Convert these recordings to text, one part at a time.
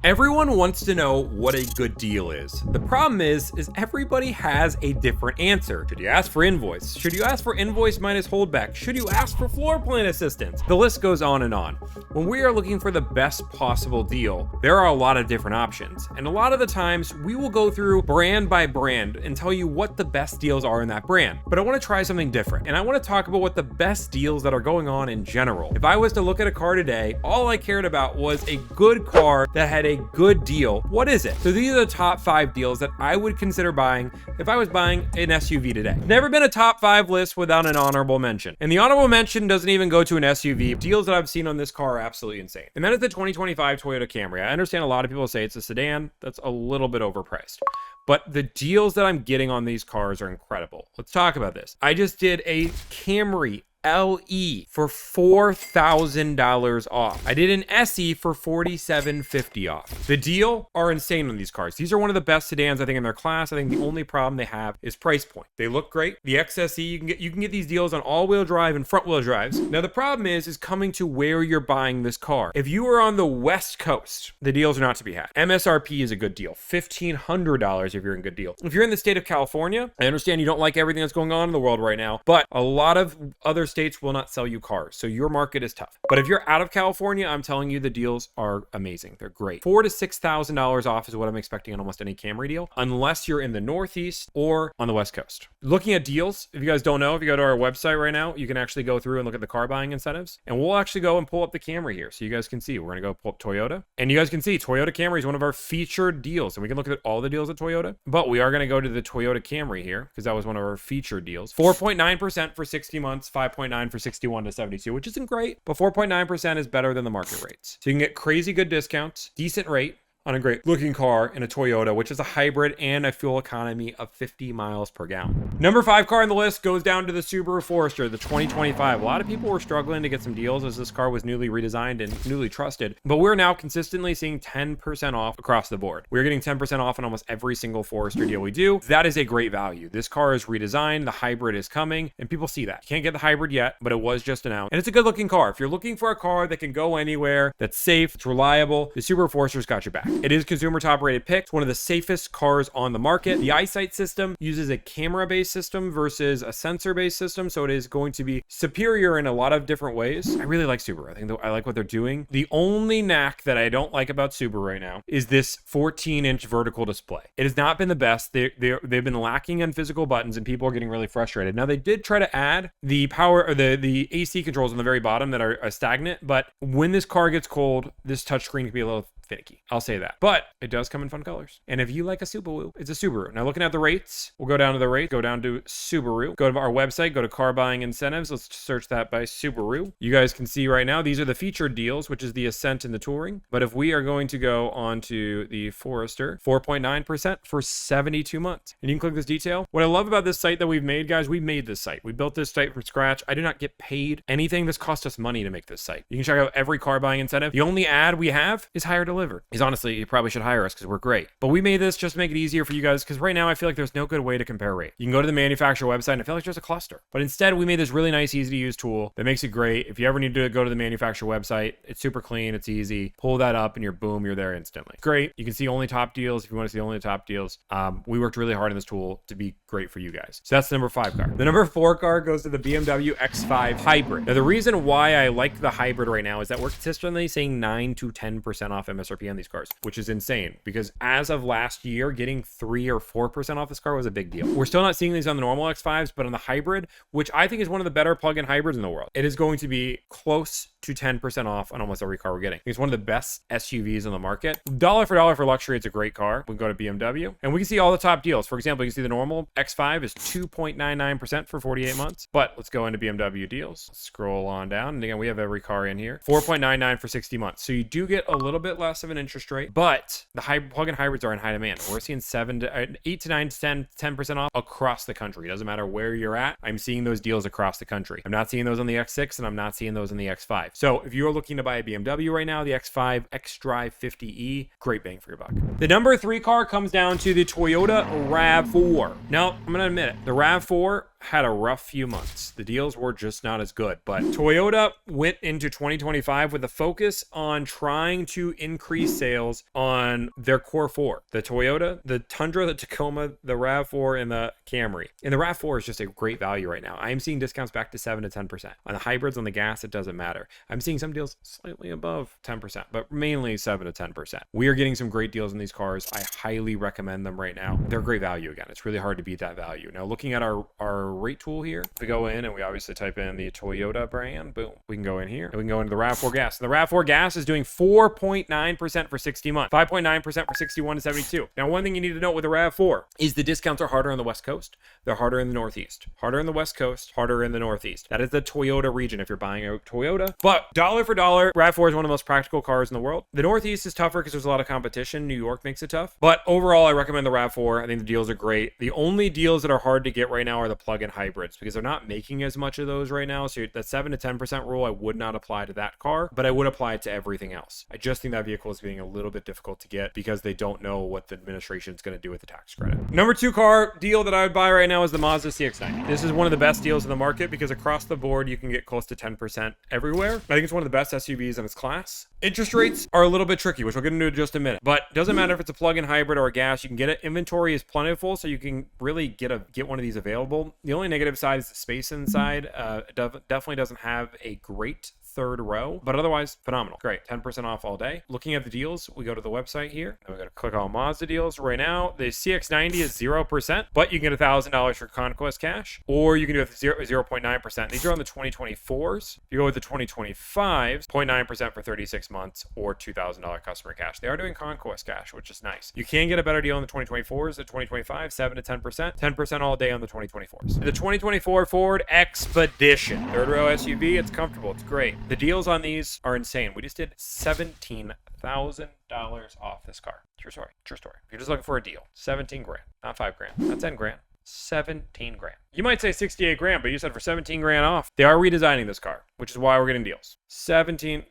Everyone wants to know what a good deal is. The problem is everybody has a different answer. Should you ask for invoice? Should you ask for invoice minus holdback? Should you ask for floor plan assistance? The list goes on and on. When we are looking for the best possible deal, there are a lot of different options. And a lot of the times we will go through brand by brand and tell you what the best deals are in that brand. But I want to try something different. And I want to talk about what the best deals that are going on in general. If I was to look at a car today, all I cared about was a good car that had a good deal. What is it? So these are the top 5 deals that I would consider buying if I was buying an SUV today. Never been a top 5 list without an honorable mention. And the honorable mention doesn't even go to an SUV. Deals that I've seen on this car are absolutely insane. And that is the 2025 Toyota Camry. I understand a lot of people say it's a sedan. That's a little bit overpriced. But the deals that I'm getting on these cars are incredible. Let's talk about this. I just did a Camry LE for $4,000 off. I did an SE for $4,750 off. The deal are insane on these cars. These are one of the best sedans, I think, in their class. I think the only problem they have is price point. They look great. The XSE, you can get these deals on all-wheel drive and front-wheel drives. Now, the problem is coming to where you're buying this car. If you are on the West Coast, the deals are not to be had. MSRP is a good deal. $1,500 if you're in good deal. If you're in the state of California, I understand you don't like everything that's going on in the world right now, but a lot of other states will not sell you cars, so your market is tough. But if you're out of California, I'm telling you the deals are amazing. They're great. $4,000 to $6,000 off is what I'm expecting on almost any Camry deal, unless you're in the Northeast or on the West Coast. Looking at deals, if you guys don't know, if you go to our website right now, you can actually go through and look at the car buying incentives, and we'll actually go and pull up the Camry here so you guys can see. We're going to go pull up Toyota, and you guys can see Toyota Camry is one of our featured deals, and we can look at all the deals at Toyota, but we are going to go to the Toyota Camry here because that was one of our featured deals. 4.9% for 60 months, 5.9 for 61 to 72, which isn't great, but 4.9% is better than the market rates. So you can get crazy good discounts, decent rate on a great looking car in a Toyota, which is a hybrid and a fuel economy of 50 miles per gallon. Number 5 car on the list goes down to the Subaru Forester, the 2025. A lot of people were struggling to get some deals as this car was newly redesigned and newly trusted, but we're now consistently seeing 10% off across the board. We're getting 10% off on almost every single Forester deal we do. That is a great value. This car is redesigned, the hybrid is coming, and people see that. You can't get the hybrid yet, but it was just announced. And it's a good looking car. If you're looking for a car that can go anywhere, that's safe, it's reliable, the Subaru Forester's got your back. It is consumer top rated pick. It's one of the safest cars on the market. The EyeSight system uses a camera based system versus a sensor based system, so it is going to be superior in a lot of different ways. I really like Subaru. I think I like what they're doing. The only knack that I don't like about Subaru right now is this 14-inch vertical display. It has not been the best. They've been lacking on physical buttons, and people are getting really frustrated. Now, they did try to add the power or the AC controls on the very bottom that are stagnant, but when this car gets cold, this touchscreen can be a little finicky. I'll say that. But it does come in fun colors. And if you like a Subaru, it's a Subaru. Now, looking at the rates, we'll go down to the rate, go down to Subaru, go to our website, go to car buying incentives. Let's search that by Subaru. You guys can see right now, these are the featured deals, which is the Ascent and the Touring. But if we are going to go on to the Forester, 4.9% for 72 months. And you can click this detail. What I love about this site that we've made, guys, we made this site. We built this site from scratch. I did not get paid anything. This cost us money to make this site. You can check out every car buying incentive. The only ad we have is hire deliver. Is honestly, you probably should hire us because we're great. But we made this just to make it easier for you guys because right now I feel like there's no good way to compare rate. You can go to the manufacturer website and I feel like it's just a cluster. But instead, we made this really nice, easy to use tool that makes it great. If you ever need to go to the manufacturer website, it's super clean, it's easy. Pull that up and you're there instantly. Great. You can see only top deals if you want to see only the top deals. We worked really hard on this tool to be great for you guys. So that's the number 5 car. The number 4 car goes to the BMW X5 Hybrid. Now, the reason why I like the hybrid right now is that we're consistently seeing 9 to 10% off MSRP on these cars, which is insane because as of last year, getting 3 or 4% off this car was a big deal. We're still not seeing these on the normal X5s, but on the hybrid, which I think is one of the better plug-in hybrids in the world, it is going to be close to 10% off on almost every car we're getting. It's one of the best SUVs on the market. Dollar for luxury, it's a great car. We can go to BMW and we can see all the top deals. For example, you can see the normal X5 is 2.99% for 48 months, but let's go into BMW deals. Scroll on down. And again, we have every car in here. 4.99 for 60 months. So you do get a little bit less of an interest rate, but the plug-in hybrids are in high demand. We're seeing 8 to 9 to 10% off across the country. It doesn't matter where you're at. I'm seeing those deals across the country. I'm not seeing those on the X6 and I'm not seeing those on the X5. So if you're looking to buy a BMW right now, the X5 xDrive 50e, great bang for your buck. The number 3 car comes down to the Toyota RAV4. Now, I'm going to admit it. The RAV4 had a rough few months. The deals were just not as good, but Toyota went into 2025 with a focus on trying to increase sales on their core four: the Toyota, the Tundra, the Tacoma, the RAV4, and the Camry. And the RAV4 is just a great value right now. I am seeing discounts back to 7 to 10%. On the hybrids, on the gas, it doesn't matter. I'm seeing some deals slightly above 10%, but mainly 7 to 10%. We are getting some great deals on these cars. I highly recommend them right now. They're great value again. It's really hard to beat that value. Now, looking at our rate tool here, if we go in and we obviously type in the Toyota brand, boom, we can go in here and we can go into the RAV4 gas. And the RAV4 gas is doing 4.9% for 60 months, 5.9% for 61 to 72. Now, one thing you need to note with the RAV4 is the discounts are harder on the West Coast. They're harder in the Northeast. Harder in the West Coast, harder in the Northeast. That is the Toyota region if you're buying a Toyota. But dollar for dollar, RAV4 is one of the most practical cars in the world. The Northeast is tougher because there's a lot of competition. New York makes it tough. But overall, I recommend the RAV4. I think the deals are great. The only deals that are hard to get right now are the plug-in hybrids because they're not making as much of those right now. So that 7 to 10% rule, I would not apply to that car, but I would apply it to everything else. I just think that vehicle is being a little bit difficult to get because they don't know what the administration is going to do with the tax credit. Number 2 car deal that I would buy right now is the Mazda CX-90. This is one of the best deals in the market because across the board, you can get close to 10% everywhere. I think it's one of the best SUVs in its class. Interest rates are a little bit tricky, which we'll get into in just a minute, but it doesn't matter if it's a plug-in hybrid or a gas, you can get it. Inventory is plentiful, so you can really get one of these available. The only negative side is the space inside. It definitely doesn't have a great third row, but otherwise phenomenal. Great. 10% off all day. Looking at the deals, we go to the website here and we're going to click on Mazda deals. Right now, the CX-90 is 0%, but you can get $1,000 for Conquest cash, or you can do it 0.9%. These are on the 2024s. If you go with the 2025s, 0.9% for 36 months or $2,000 customer cash. They are doing Conquest cash, which is nice. You can get a better deal on the 2024s, the 2025, 7 to 10%, 10% all day on the 2024s. The 2024 Ford Expedition, third row SUV. It's comfortable. It's great. The deals on these are insane. We just did $17,000 off this car. True story. True story. If you're just looking for a deal, 17 grand, not 5 grand, not 10 grand, 17 grand. You might say 68 grand, but you said for 17 grand off. They are redesigning this car, which is why we're getting deals. 17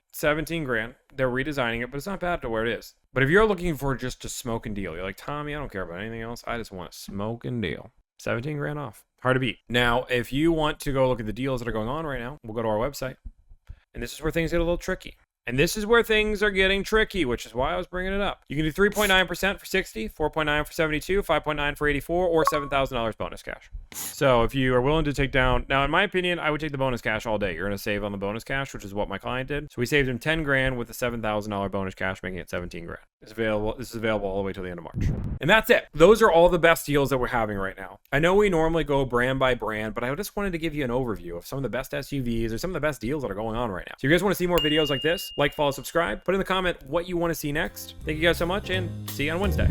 grand. They're redesigning it, but it's not bad to where it is. But if you're looking for just a smoke and deal, you're like, Tommy, I don't care about anything else. I just want a smoke and deal. 17 grand off. Hard to beat. Now, if you want to go look at the deals that are going on right now, we'll go to our website. And this is where things get a little tricky. And this is where things are getting tricky, which is why I was bringing it up. You can do 3.9% for 60, 4.9 for 72, 5.9 for 84, or $7,000 bonus cash. So if you are willing to take down, now in my opinion, I would take the bonus cash all day. You're going to save on the bonus cash, which is what my client did. So we saved him 10 grand with the $7,000 bonus cash, making it 17 grand. This is available all the way till the end of March. And that's it. Those are all the best deals that we're having right now. I know we normally go brand by brand, but I just wanted to give you an overview of some of the best SUVs or some of the best deals that are going on right now. So if you guys want to see more videos like this, like, follow, subscribe, put in the comment what you want to see next. Thank you guys so much, and see you on Wednesday.